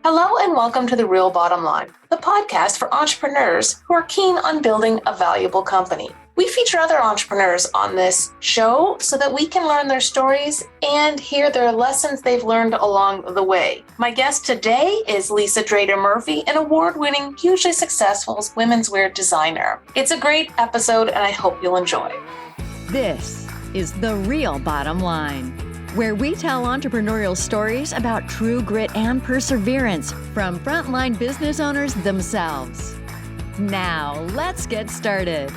Hello and welcome to The Real Bottom Line, the podcast for entrepreneurs who are keen on building a valuable company. We feature other entrepreneurs on this show so that we can learn their stories and hear their lessons they've learned along the way. My guest today is Lisa Drader Murphy, an award-winning, hugely successful women's wear designer. It's a great episode and I hope you'll enjoy. This is The Real Bottom Line, where we tell entrepreneurial stories about true grit and perseverance from frontline business owners themselves. Now, let's get started.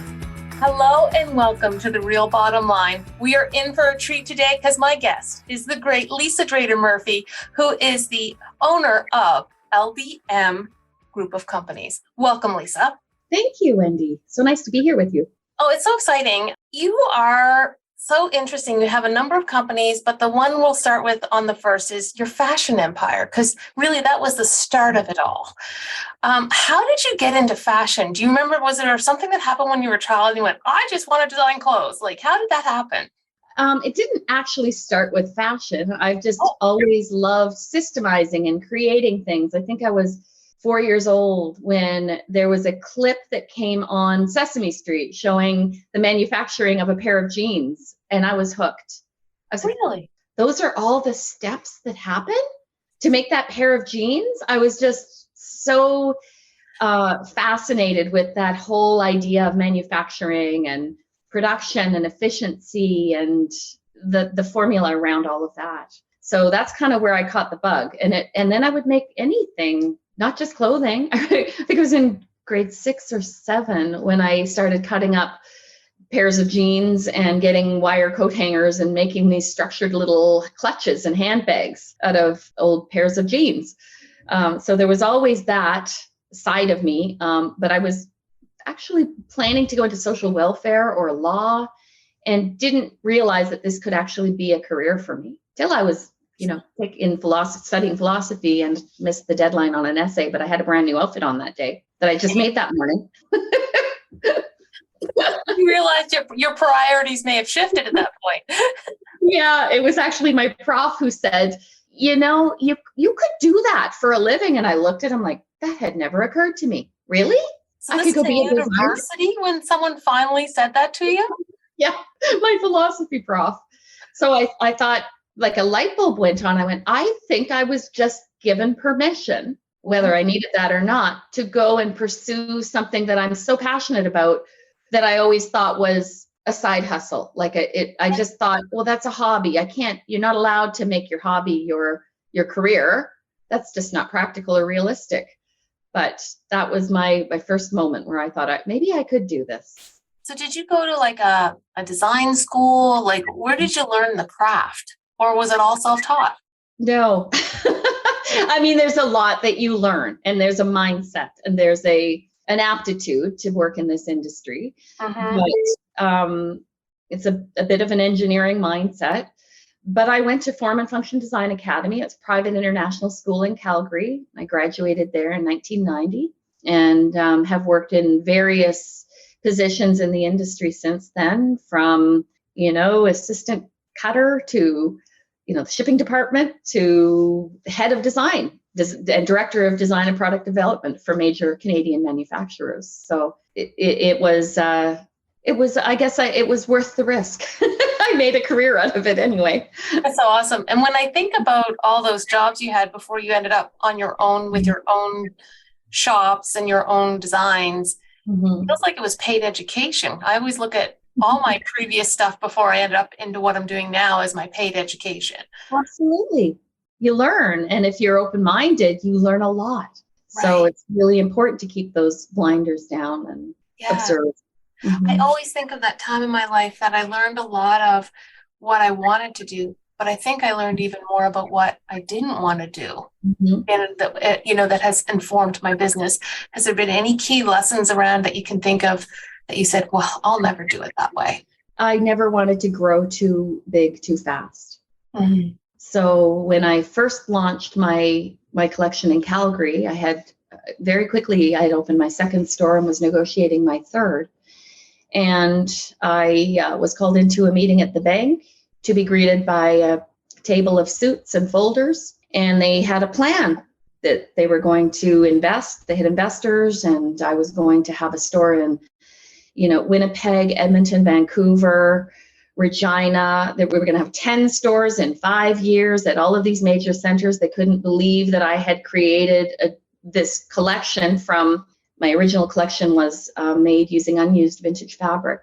Hello and welcome to The Real Bottom Line. We are in for a treat today because my guest is the great Lisa Drader Murphy, who is the owner of LDM Group of Companies. Welcome, Lisa. Thank you, Wendy. So nice to be here with you. Oh, it's so exciting. You are so interesting. You have a number of companies, but the one we'll start with on the first is your fashion empire, because really that was the start of it all. How did you get into fashion? Do you remember, was there something that happened when you were a child and you went, I just want to design clothes? Like, how did that happen? It didn't actually start with fashion. I've just always loved systemizing and creating things. I think I was 4 years old when there was a clip that came on Sesame Street showing the manufacturing of a pair of jeans, and I was hooked. I was Really? like, those are all the steps that happen to make that pair of jeans? I was just so fascinated with that whole idea of manufacturing and production and efficiency and the formula around all of that. So that's kind of where I caught the bug. And then I would make anything, not just clothing. I think it was in grade 6 or 7 when I started cutting up pairs of jeans and getting wire coat hangers and making these structured little clutches and handbags out of old pairs of jeans. So there was always that side of me, but I was actually planning to go into social welfare or law and didn't realize that this could actually be a career for me till I was studying philosophy and missed the deadline on an essay, but I had a brand new outfit on that day that I just made that morning. You realized your priorities may have shifted at that point. Yeah, it was actually my prof who said, you could do that for a living. And I looked at him like, that had never occurred to me. Really? So this is in university when someone finally said that to you? Yeah, my philosophy prof. So I thought, like a light bulb went on. I went, I think I was just given permission, whether I needed that or not, to go and pursue something that I'm so passionate about that I always thought was a side hustle. I just thought, well, that's a hobby. You're not allowed to make your hobby your career. That's just not practical or realistic. But that was my first moment where I thought maybe I could do this. So did you go to like a design school? Like, where did you learn the craft? Or was it all self-taught? No. I mean, there's a lot that you learn, and there's a mindset, and there's an aptitude to work in this industry. But it's a bit of an engineering mindset. But I went to Form and Function Design Academy. It's a private international school in Calgary. I graduated there in 1990 and have worked in various positions in the industry since then, from, assistant cutter to the shipping department to head of design and director of design and product development for major Canadian manufacturers. So it was worth the risk. I made a career out of it anyway. That's so awesome. And when I think about all those jobs you had before you ended up on your own with your own shops and your own designs, it feels like it was paid education. I always look at all my previous stuff before I ended up into what I'm doing now as my paid education. Absolutely. You learn. And if you're open-minded, you learn a lot. Right. So it's really important to keep those blinders down and observe. I always think of that time in my life that I learned a lot of what I wanted to do, but I think I learned even more about what I didn't want to do. And that has informed my business. Has there been any key lessons around that you can think of that you said, well, I'll never do it that way? I never wanted to grow too big, too fast. So when I first launched my collection in Calgary, I had opened my second store and was negotiating my third. And I was called into a meeting at the bank to be greeted by a table of suits and folders. And they had a plan that they were going to invest. They had investors, and I was going to have a store in, Winnipeg, Edmonton, Vancouver, Regina, that we were going to have 10 stores in 5 years at all of these major centers. They couldn't believe that I had created this collection from, my original collection was made using unused vintage fabric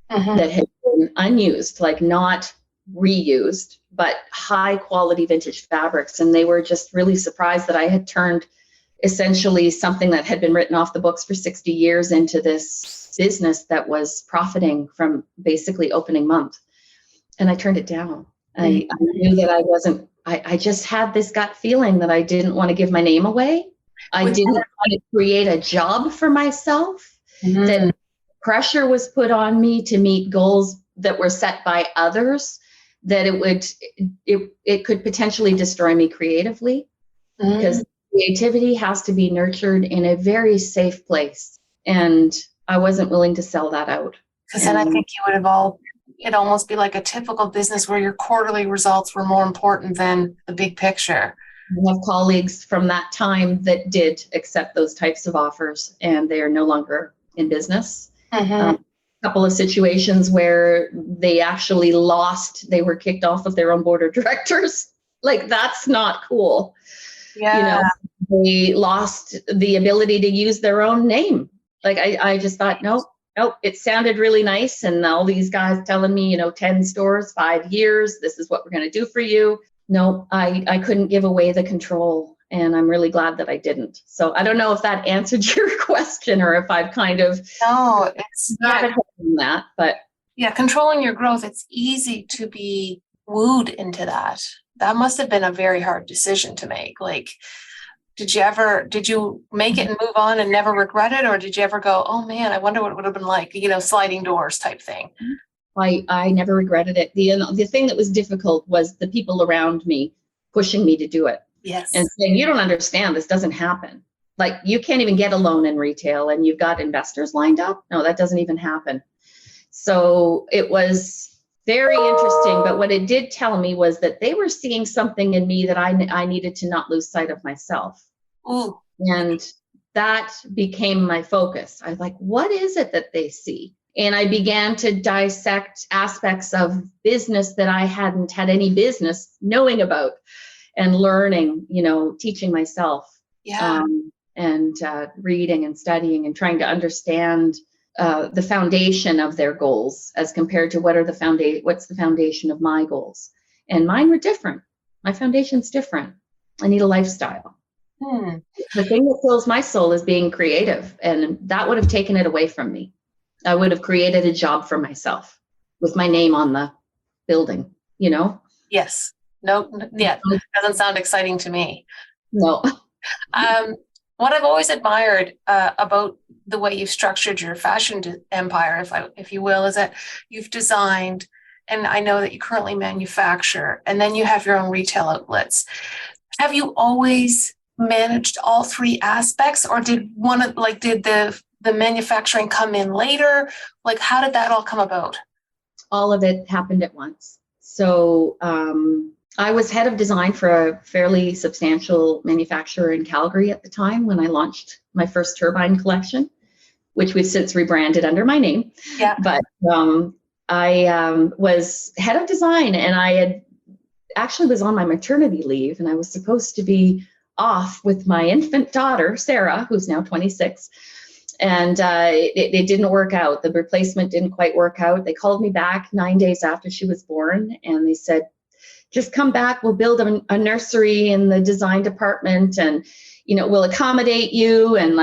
that had been unused, like not reused, but high quality vintage fabrics. And they were just really surprised that I had turned essentially something that had been written off the books for 60 years into this business that was profiting from basically opening month. And I turned it down. I knew that I just had this gut feeling that I didn't want to give my name away. I didn't want to create a job for myself. That pressure was put on me to meet goals that were set by others, that it could potentially destroy me creatively, because creativity has to be nurtured in a very safe place. And I wasn't willing to sell that out. Because then I think you would have it'd almost be like a typical business where your quarterly results were more important than the big picture. I have colleagues from that time that did accept those types of offers, and they are no longer in business. A couple of situations where they actually they were kicked off of their own board of directors. Like, that's not cool. Yeah. They lost the ability to use their own name. Like, I just thought, nope, it sounded really nice. And all these guys telling me, 10 stores, 5 years, this is what we're going to do for you. No, I couldn't give away the control. And I'm really glad that I didn't. So I don't know if that answered your question, or if I've kind of that, but yeah, controlling your growth, it's easy to be wooed into that. That must have been a very hard decision to make. Like, did you make it and move on and never regret it? Or did you ever go, oh man, I wonder what it would have been like, sliding doors type thing? I never regretted it. The thing that was difficult was the people around me pushing me to do it. Yes. And saying, you don't understand, this doesn't happen. Like, you can't even get a loan in retail and you've got investors lined up. No, that doesn't even happen. So it was very interesting. But what it did tell me was that they were seeing something in me that I needed to not lose sight of myself. Ooh. And that became my focus. I was like, what is it that they see? And I began to dissect aspects of business that I hadn't had any business knowing about, and learning, teaching myself, and reading and studying and trying to understand the foundation of their goals as compared to what's the foundation of my goals. And mine were different. My foundation's different. I need a lifestyle. The thing that fills my soul is being creative, and that would have taken it away from me. I would have created a job for myself with my name on the building, Yes. No, yeah, doesn't sound exciting to me. No. What I've always admired about the way you've structured your fashion empire, if you will, is that you've designed, and I know that you currently manufacture, and then you have your own retail outlets. Have you always managed all three aspects, or did the manufacturing come in later? Like, how did that all come about? All of it happened at once. So I was head of design for a fairly substantial manufacturer in Calgary at the time when I launched my first turbine collection, which we've since rebranded under my name. Yeah. But I was head of design, and I had actually was on my maternity leave, and I was supposed to be off with my infant daughter, Sarah, who's now 26. And it didn't work out. The replacement didn't quite work out. They called me back 9 days after she was born, and they said, just come back. We'll build a nursery in the design department, and, we'll accommodate you. And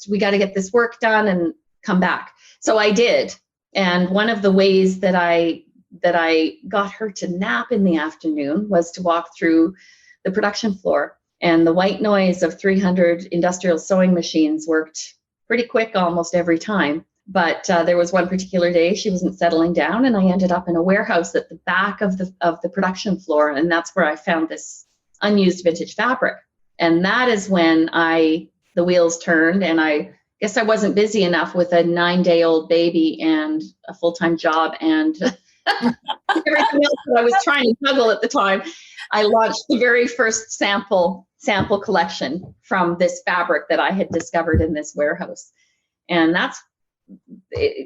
we got to get this work done and come back. So I did. And one of the ways that I got her to nap in the afternoon was to walk through the production floor, and the white noise of 300 industrial sewing machines worked pretty quick almost every time. But there was one particular day she wasn't settling down, and I ended up in a warehouse at the back of the production floor, and that's where I found this unused vintage fabric. And that is when the wheels turned, and I guess I wasn't busy enough with a 9-day-old baby and a full-time job and Everything else that I was trying to juggle at the time, I launched the very first sample collection from this fabric that I had discovered in this warehouse. And that's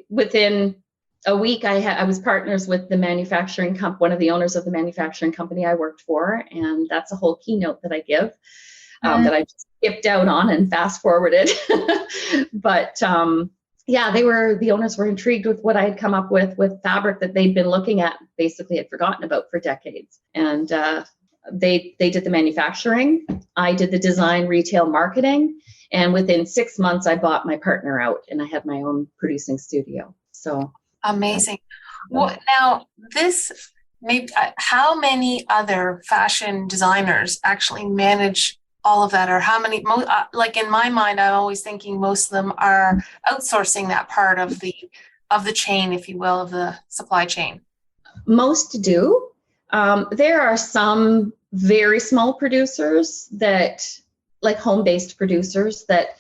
within a week. I was partners with the manufacturing one of the owners of the manufacturing company I worked for, and that's a whole keynote that I give that I just skipped out on and fast forwarded. But yeah, the owners were intrigued with what I had come up with fabric that they'd been looking at, basically had forgotten about for decades. And they did the manufacturing. I did the design, retail, marketing. And within 6 months, I bought my partner out and I had my own producing studio. So amazing. Well, now how many other fashion designers actually manage all of that, or how many? Like in my mind, I'm always thinking most of them are outsourcing that part of the chain, if you will, of the supply chain. Most do. There are some very small producers like home-based producers that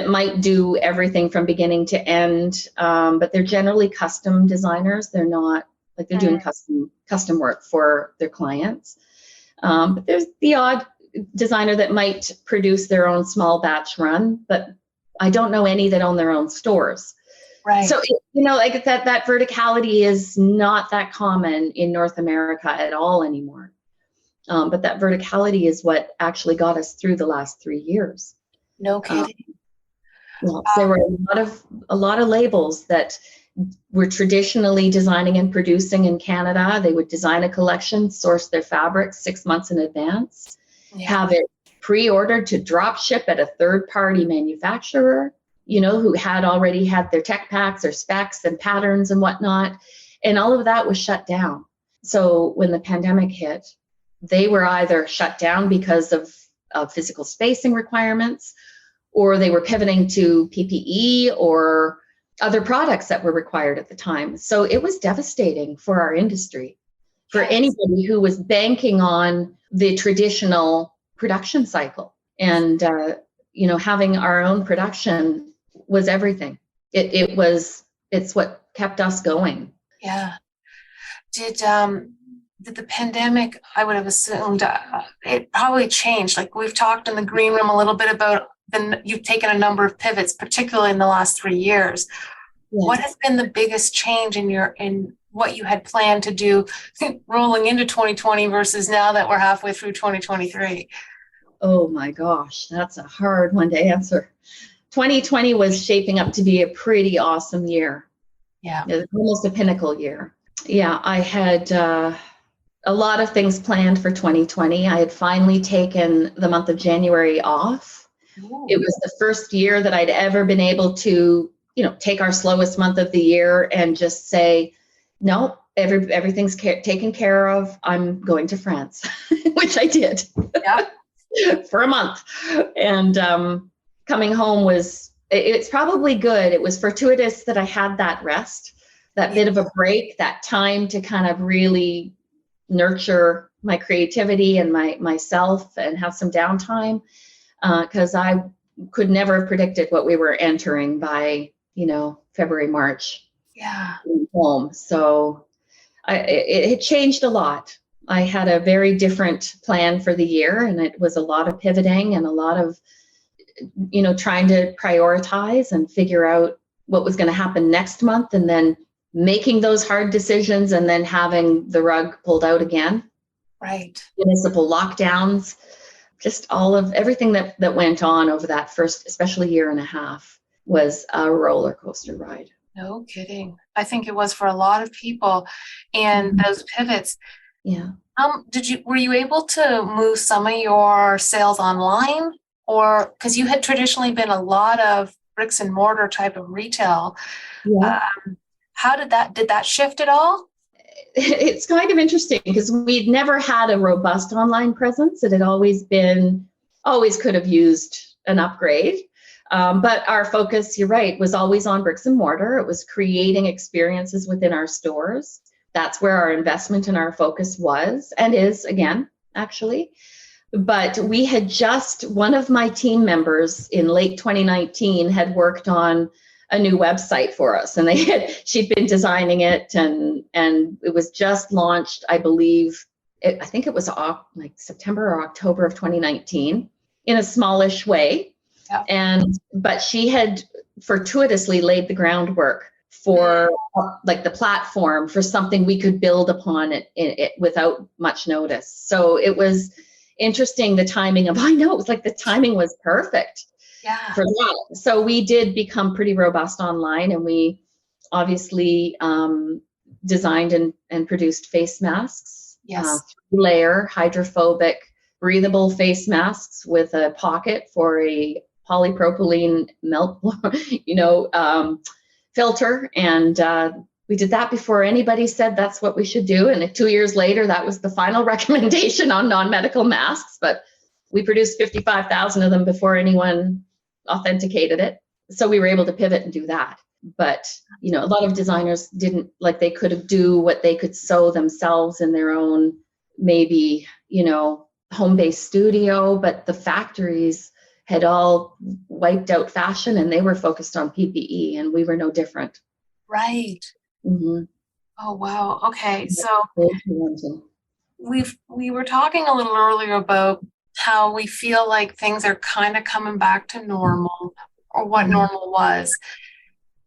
might do everything from beginning to end, but they're generally custom designers. They're not like they're doing custom work for their clients. But there's the odd designer that might produce their own small batch run, but I don't know any that own their own stores. Right. So, like that verticality is not that common in North America at all anymore. But that verticality is what actually got us through the last 3 years. No kidding. There were a lot of labels that were traditionally designing and producing in Canada. They would design a collection, source their fabrics 6 months in advance, have it pre-ordered to drop ship at a third-party manufacturer, who had already had their tech packs or specs and patterns and whatnot. And all of that was shut down. So when the pandemic hit, they were either shut down because of physical spacing requirements, or they were pivoting to PPE or other products that were required at the time. So it was devastating for our industry, for anybody who was banking on the traditional production cycle. And, having our own production was everything. It's what kept us going. Yeah. Did the pandemic, I would have assumed it probably changed. Like we've talked in the green room a little bit about you've taken a number of pivots, particularly in the last 3 years. Yeah. What has been the biggest change in what you had planned to do rolling into 2020 versus now that we're halfway through 2023? Oh my gosh, that's a hard one to answer. 2020 was shaping up to be a pretty awesome year. Yeah. It was almost a pinnacle year. Yeah, I had a lot of things planned for 2020. I had finally taken the month of January off. Ooh. It was the first year that I'd ever been able to, take our slowest month of the year and just say, no, everything's taken care of. I'm going to France, which I did. Yeah. For a month. And coming home it's probably good. It was fortuitous that I had that rest, that bit of a break, that time to kind of really nurture my creativity and myself and have some downtime, because I could never have predicted what we were entering by, February, March. Yeah. Home. So it changed a lot. I had a very different plan for the year, and it was a lot of pivoting and a lot of, trying to prioritize and figure out what was going to happen next month, and then making those hard decisions and then having the rug pulled out again. Right. Municipal lockdowns, just all of everything that went on over that first, especially year and a half, was a roller coaster ride. No kidding. I think it was for a lot of people. And those pivots. Yeah. Were you able to move some of your sales online, or because you had traditionally been a lot of bricks and mortar type of retail? Yeah. How did that shift at all? It's kind of interesting because we'd never had a robust online presence. It had always could have used an upgrade. But our focus, you're right, was always on bricks and mortar. It was creating experiences within our stores. That's where our investment and our focus was and is again, actually. But we had one of my team members in late 2019 had worked on a new website for us, and she'd been designing it, and it was just launched, I believe. I think it was like September or October of 2019 in a smallish way. Yeah. But she had fortuitously laid the groundwork for like the platform for something we could build upon it without much notice. So it was interesting, the timing of, I know, it was like the timing was perfect. Yeah. For that. So we did become pretty robust online, and we obviously designed and produced face masks. Yes. 3-layer, hydrophobic, breathable face masks with a pocket for a polypropylene melt, filter. And we did that before anybody said that's what we should do. And 2 years later, that was the final recommendation on non-medical masks. But we produced 55,000 of them before anyone authenticated it. So we were able to pivot and do that. But, a lot of designers didn't, like, they could do what they could sew themselves in their own, maybe, home-based studio, but the factories had all wiped out fashion, and they were focused on PPE, and we were no different. Right. Mm-hmm. Oh, wow. Okay. So we were talking a little earlier about how we feel like things are kind of coming back to normal, or what normal was.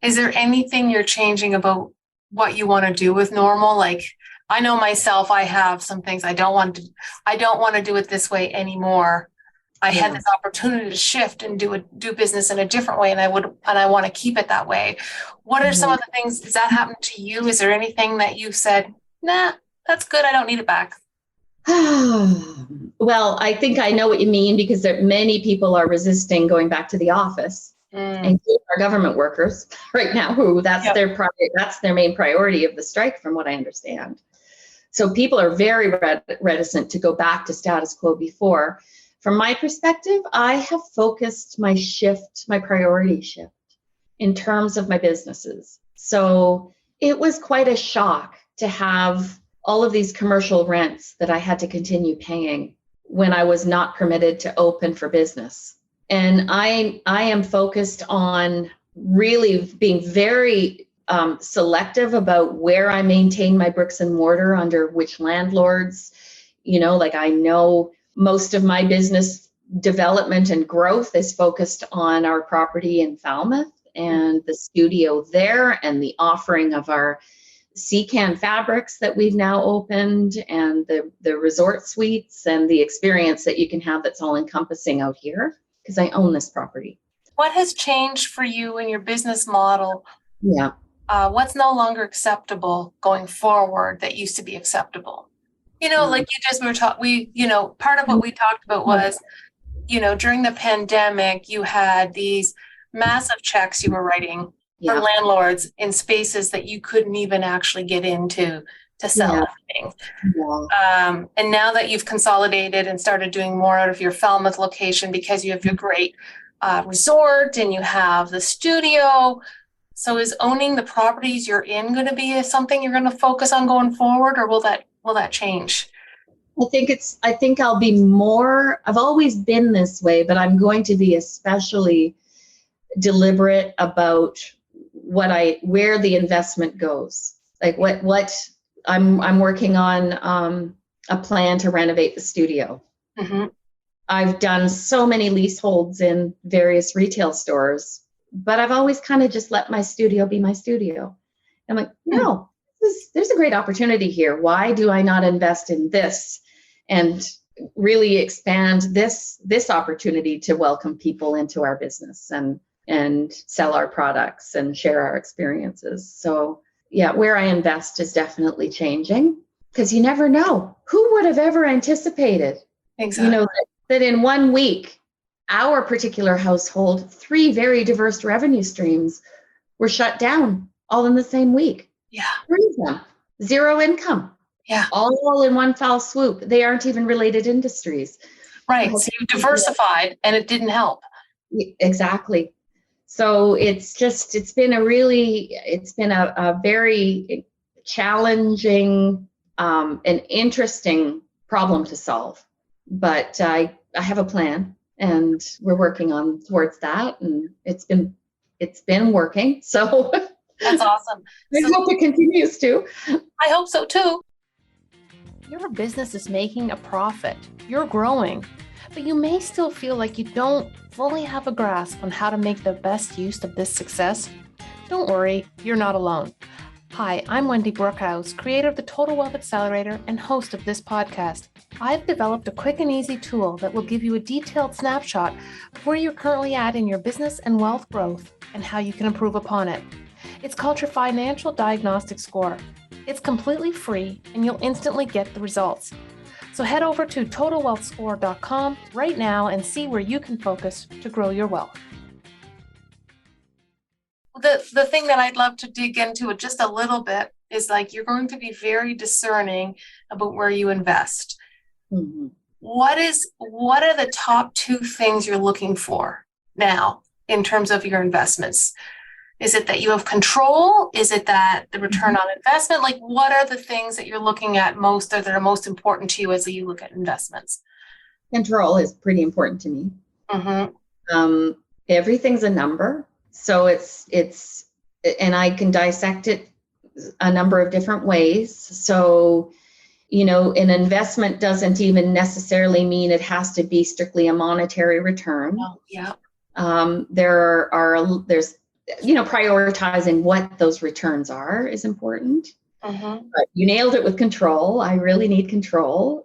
Is there anything you're changing about what you want to do with normal? Like, I know myself, I have some things I don't want to do it this way anymore. I had this opportunity to shift and do business in a different way, and I want to keep it that way. What are some of the things, does that happen to you? Is there anything that you said, nah, that's good, I don't need it back? Well, I think I know what you mean, because many people are resisting going back to the office, including our government workers right now, who that's their main priority of the strike, from what I understand. So people are very reticent to go back to status quo before. From my perspective, I have focused my priority shift in terms of my businesses. So it was quite a shock to have all of these commercial rents that I had to continue paying when I was not permitted to open for business. And I am focused on really being very selective about where I maintain my bricks and mortar, under which landlords. Like, I know most of my business development and growth is focused on our property in Falmouth and the studio there, and the offering of our CCAN fabrics that we've now opened, and the resort suites, and the experience that you can have that's all encompassing out here, because I own this property. What has changed for you in your business model? Yeah. What's no longer acceptable going forward that used to be acceptable? Like you just were talking, part of what we talked about was, during the pandemic, you had these massive checks you were writing for landlords in spaces that you couldn't even actually get into to sell anything. Yeah. And now that you've consolidated and started doing more out of your Falmouth location, because you have your great resort and you have the studio. So is owning the properties you're in going to be something you're going to focus on going forward, or will that change? I think I'll be more, I've always been this way, but I'm going to be especially deliberate about where the investment goes. Like what I'm working on a plan to renovate the studio. Mm-hmm. I've done so many leaseholds in various retail stores, but I've always kind of just let my studio be my studio. I'm like, no, there's a great opportunity here. Why do I not invest in this and really expand this opportunity to welcome people into our business and sell our products and share our experiences? So yeah, where I invest is definitely changing, because you never know. Who would have ever anticipated, exactly, that in 1 week, our particular household, 3 very diverse revenue streams were shut down all in the same week. Yeah. 3 of them, 0 income. Yeah. All in one foul swoop. They aren't even related industries. Right. So you diversified and it didn't help. Exactly. So it's been a very challenging and interesting problem to solve. But I have a plan, and we're working towards that, and it's been it's been working. So That's awesome. I hope it continues to. I hope so too. Your business is making a profit. You're growing, but you may still feel like you don't fully have a grasp on how to make the best use of this success. Don't worry, you're not alone. Hi, I'm Wendy Brookhouse, creator of the Total Wealth Accelerator and host of this podcast. I've developed a quick and easy tool that will give you a detailed snapshot of where you're currently at in your business and wealth growth and how you can improve upon it. It's called your Financial Diagnostic Score. It's completely free and you'll instantly get the results. So head over to totalwealthscore.com right now and see where you can focus to grow your wealth. The thing that I'd love to dig into just a little bit is like you're going to be very discerning about where you invest. Mm-hmm. What are the top 2 things you're looking for now in terms of your investments? Is it that you have control? Is it that the return on investment? Like, what are the things that you're looking at most or that are most important to you as you look at investments? Control is pretty important to me. Mm-hmm. Everything's a number. So it's, and I can dissect it a number of different ways. So, an investment doesn't even necessarily mean it has to be strictly a monetary return. Oh, yeah. There's prioritizing what those returns are is important. Mm-hmm. But you nailed it with control. I really need control.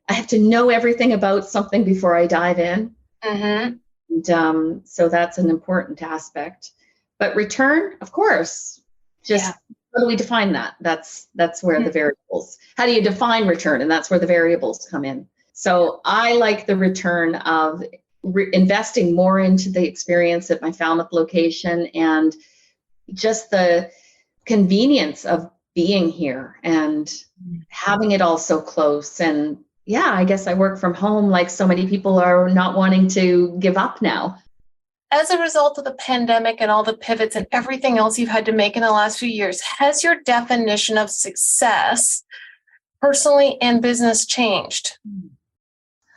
I have to know everything about something before I dive in. Mm-hmm. And so that's an important aspect. But return, of course, how do we define that? That's where the variables, how do you define return? And that's where the variables come in. So I like the return of investing more into the experience at my Falmouth location and just the convenience of being here and having it all so close. And yeah, I guess I work from home like so many people are not wanting to give up now. As a result of the pandemic and all the pivots and everything else you've had to make in the last few years, has your definition of success personally and business changed?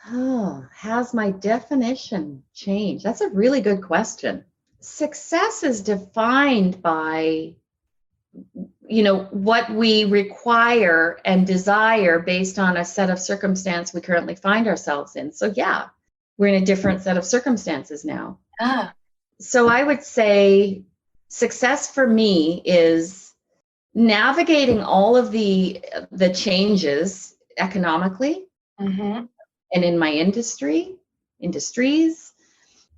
Oh, has my definition changed? That's a really good question. Success is defined by, what we require and desire based on a set of circumstance we currently find ourselves in. So yeah, we're in a different set of circumstances now. So I would say success for me is navigating all of the changes economically, mm-hmm. and in my industries,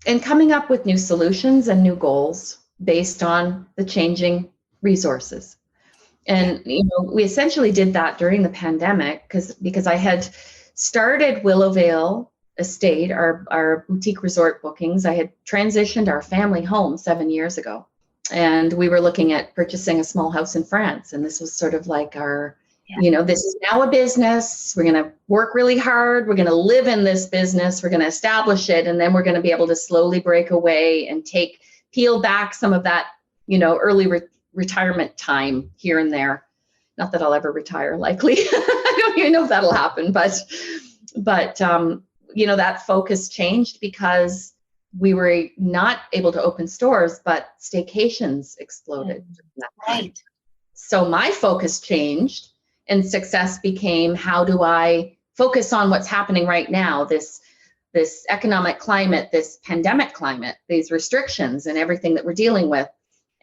and coming up with new solutions and new goals based on the changing resources. And we essentially did that during the pandemic because I had started Willow Vale Estate, our boutique resort bookings. I had transitioned our family home 7 years ago, and we were looking at purchasing a small house in France. And this was sort of like our, this is now a business. We're going to work really hard. We're going to live in this business. We're going to establish it. And then we're going to be able to slowly break away and peel back some of that, early retirement time here and there. Not that I'll ever retire, likely. I don't even know if that'll happen, but that focus changed because we were not able to open stores, but staycations exploded. Right. So my focus changed and success became, how do I focus on what's happening right now? This economic climate, this pandemic climate, these restrictions and everything that we're dealing with.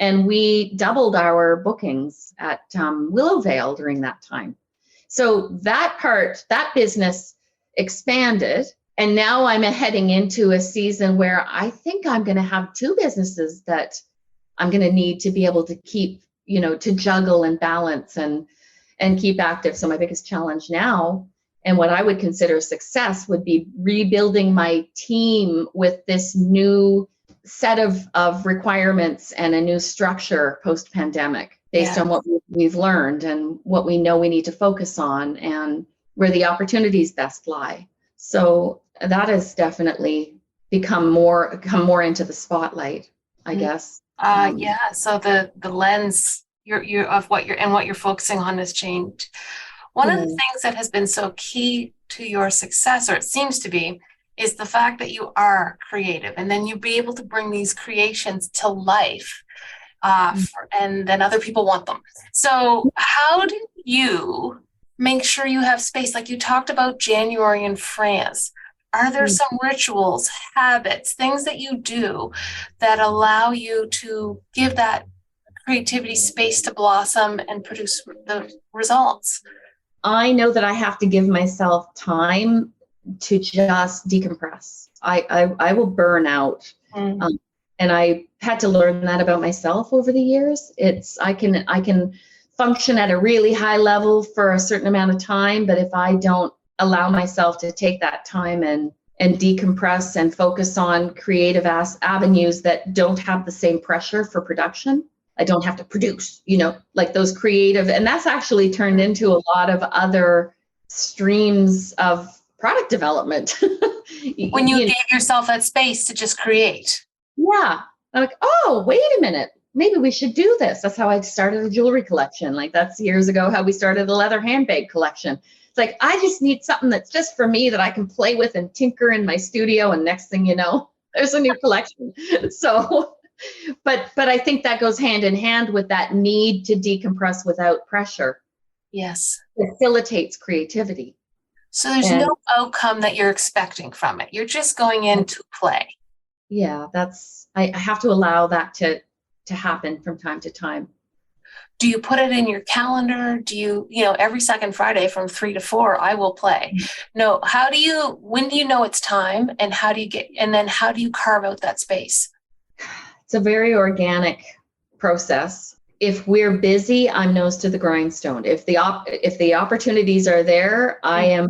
And we doubled our bookings at Willow Vale during that time. So that business expanded. And now I'm heading into a season where I think I'm going to have 2 businesses that I'm going to need to be able to keep, to juggle and balance and keep active. So my biggest challenge now, and what I would consider success, would be rebuilding my team with this new set of requirements and a new structure post-pandemic based on what we've learned and what we know we need to focus on and where the opportunities best lie. So that has definitely come more into the spotlight, I guess. So the lens you're of what you're focusing on has changed. One of the things that has been so key to your success, or it seems to be, is the fact that you are creative, and then you be able to bring these creations to life, and then other people want them. So how do you make sure you have space? Like you talked about January in France. Are there some rituals, habits, things that you do that allow you to give that creativity space to blossom and produce the results? I know that I have to give myself time to just decompress. I will burn out. And I had to learn that about myself over the years. I can function at a really high level for a certain amount of time, but if I don't allow myself to take that time and decompress and focus on creative avenues that don't have the same pressure for production, I don't have to produce, like those creative, and that's actually turned into a lot of other streams of product development. When you gave yourself that space to just create. Yeah. I'm like, oh, wait a minute. Maybe we should do this. That's how I started a jewelry collection. Like that's years ago how we started the leather handbag collection. It's like, I just need something that's just for me that I can play with and tinker in my studio. And next thing you know, there's a new collection. So, but I think that goes hand in hand with that need to decompress without pressure. Yes. Facilitates creativity. So there's no outcome that you're expecting from it. You're just going in to play. Yeah, I have to allow that to happen from time to time. Do you put it in your calendar? Do you, every second Friday from 3 to 4, I will play? No, when do you know it's time, and how do you carve out that space? It's a very organic process. If we're busy, I'm nose to the grindstone. If the opportunities are there, I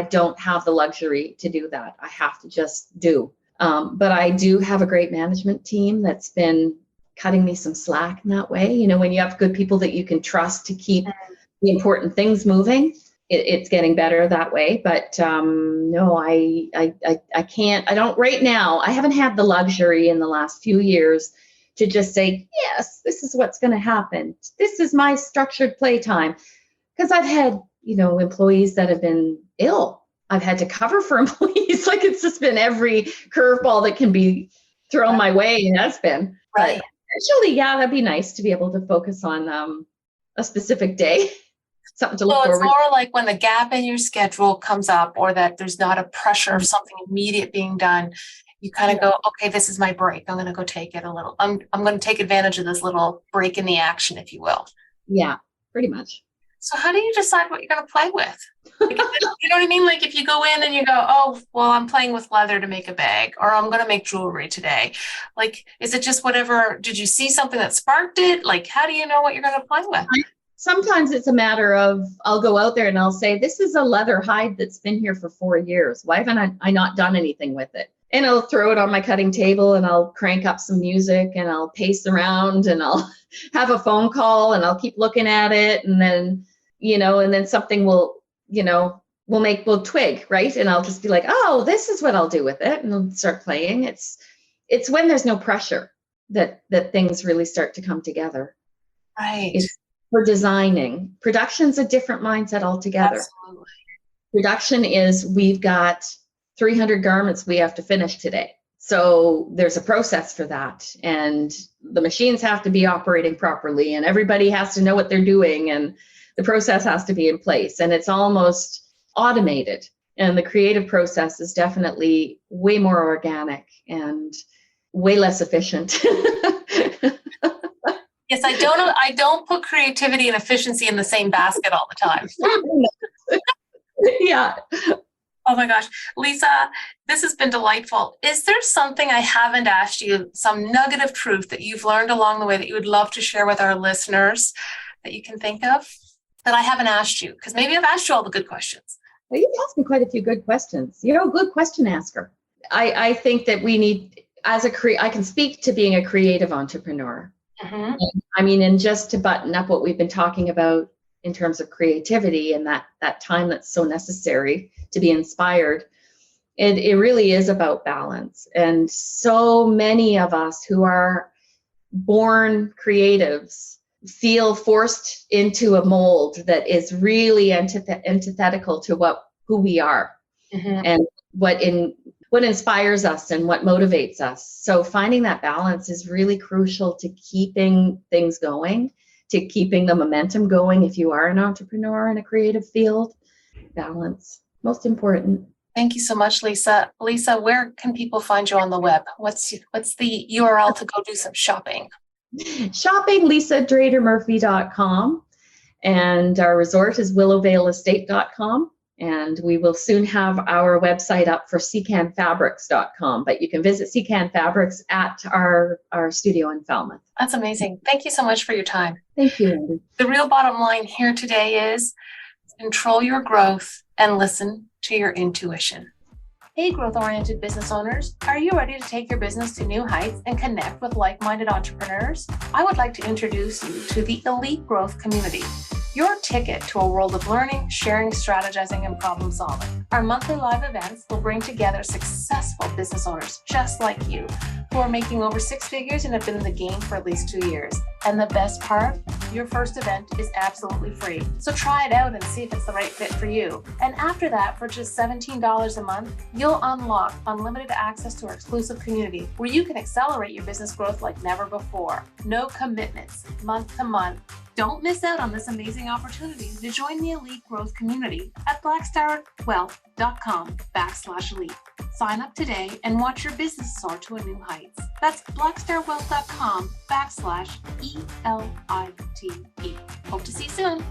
don't have the luxury to do that. I have to just do. But I do have a great management team that's been cutting me some slack in that way. When you have good people that you can trust to keep the important things moving, it's getting better that way. But no, I can't. I don't right now. I haven't had the luxury in the last few years to just say, yes, this is what's going to happen. This is my structured playtime. Because I've had, employees that have been ill. I've had to cover for employees. Like it's just been every curveball that can be thrown my way. It has been. Right. But actually, yeah, that'd be nice to be able to focus on a specific day. Something to look forward to. It's more like when the gap in your schedule comes up, or that there's not a pressure of something immediate being done, you kind of go, okay, this is my break. I'm going to go take it a little. I'm going to take advantage of this little break in the action, if you will. Yeah, pretty much. So how do you decide what you're going to play with? Like, you know what I mean? Like if you go in and you go, oh, well, I'm playing with leather to make a bag, or I'm going to make jewelry today. Like, is it just whatever? Did you see something that sparked it? Like, how do you know what you're going to play with? Sometimes it's a matter of, I'll go out there and I'll say, this is a leather hide that's been here for 4 years. Why haven't I not done anything with it? And I'll throw it on my cutting table and I'll crank up some music and I'll pace around and I'll have a phone call and I'll keep looking at it. And then, and then something will twig, right? And I'll just be like, oh, this is what I'll do with it. And I'll start playing. It's when there's no pressure that things really start to come together. Right. It's for designing. Production's a different mindset altogether. Absolutely. Production is, we've got 300 garments we have to finish today. So there's a process for that. And the machines have to be operating properly and everybody has to know what they're doing and the process has to be in place. And it's almost automated. And the creative process is definitely way more organic and way less efficient. Yes, I don't put creativity and efficiency in the same basket all the time. Yeah. Oh my gosh. Lisa, this has been delightful. Is there something I haven't asked you, some nugget of truth that you've learned along the way that you would love to share with our listeners that you can think of that I haven't asked you? Because maybe I've asked you all the good questions. Well, you've asked me quite a few good questions. You're a good question asker. I think that we need, I can speak to being a creative entrepreneur. Mm-hmm. And just to button up what we've been talking about in terms of creativity and that time that's so necessary to be inspired, it really is about balance. And so many of us who are born creatives feel forced into a mold that is really antithetical to who we are. Mm-hmm. And what inspires us and what motivates us. So finding that balance is really crucial to keeping things going, to keeping the momentum going. If you are an entrepreneur in a creative field, balance, most important. Thank you so much, Lisa. Lisa, where can people find you on the web? What's the URL to go do some shopping? Shopping, lisadradermurphy.com. And our resort is willowvaleestate.com. And we will soon have our website up for ccanfabrics.com. But you can visit CCAN Fabrics at our studio in Falmouth. That's amazing. Thank you so much for your time. Thank you, Andy. The real bottom line here today is control your growth and listen to your intuition. Hey, growth-oriented business owners, are you ready to take your business to new heights and connect with like-minded entrepreneurs? I would like to introduce you to the Elite Growth Community, your ticket to a world of learning, sharing, strategizing, and problem solving. Our monthly live events will bring together successful business owners just like you, who are making over 6 figures and have been in the game for at least 2 years. And the best part, your first event is absolutely free. So try it out and see if it's the right fit for you. And after that, for just $17 a month, you'll unlock unlimited access to our exclusive community where you can accelerate your business growth like never before. No commitments, month to month. Don't miss out on this amazing opportunity to join the Elite Growth Community at blackstarwealth.com/elite. Sign up today and watch your business soar to a new heights. That's blackstarwealth.com/ELITE. Hope to see you soon.